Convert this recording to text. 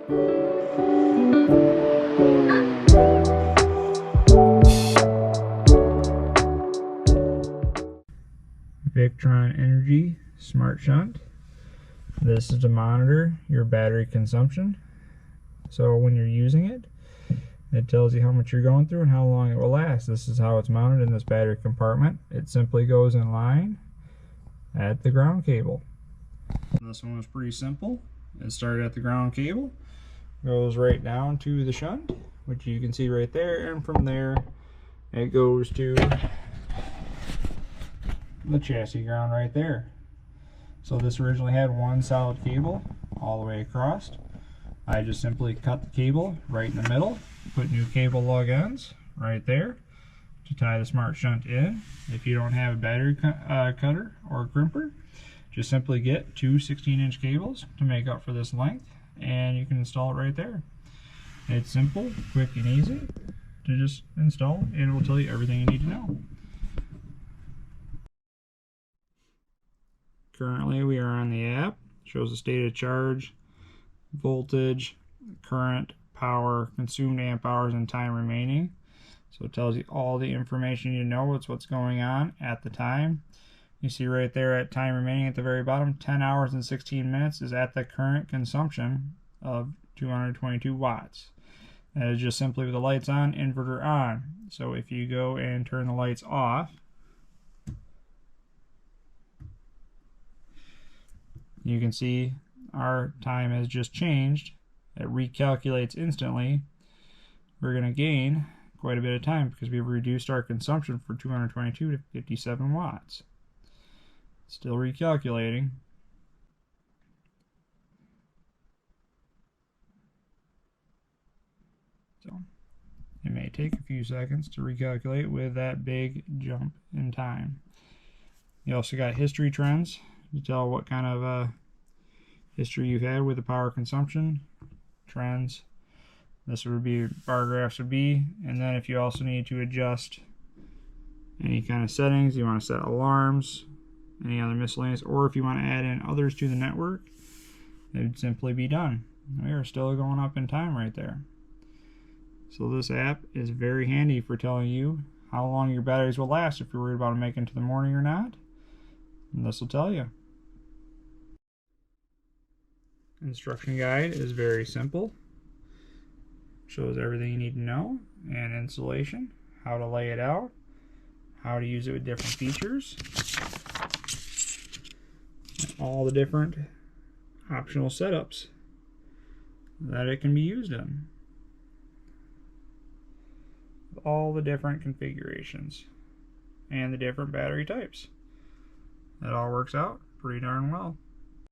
Victron SmartShunt. This is to monitor your battery consumption. So when you're using it, it tells you how much you're going through and how long it will last. This is how it's mounted in this battery compartment. It simply goes in line at the ground cable. This one was pretty simple. It started at the ground cable, goes right down to the shunt, which you can see right there, and from there it goes to the chassis ground right there. So this originally had one solid cable all the way across. I just simply cut the cable right in the middle, put new cable lug ends right there to tie the SmartShunt in. If you don't have a battery cutter or a crimper, just simply get two 16-inch cables to make up for this length, and you can install it right there. It's simple, quick, and easy to just install, and it will tell you everything you need to know. Currently we are on the app. It shows the state of charge, voltage, current, power, consumed amp hours, and time remaining. So it tells you all the information you know. It's what's going on at the time. You see right there at time remaining at the very bottom, 10 hours and 16 minutes is at the current consumption of 222 watts. That is just simply with the lights on, inverter on. So if you go and turn the lights off, you can see our time has just changed. It recalculates instantly. We're going to gain quite a bit of time because we've reduced our consumption from 222 to 57 watts. Still recalculating. So it may take a few seconds to recalculate with that big jump in time. You also got history trends to tell what kind of history you've had with the power consumption. Trends. This would be bar graphs would be, and then if you also need to adjust any kind of settings, you want to set alarms, any other miscellaneous, or if you want to add in others to the network, it would simply be done. We are still going up in time right there. So this app is very handy for telling you how long your batteries will last if you're worried about them making it to the morning or not. And this will tell you. Instruction guide is very simple. Shows everything you need to know, and installation, how to lay it out, how to use it with different features, and all the different optional setups that it can be used in. All the different configurations and the different battery types. That all works out pretty darn well.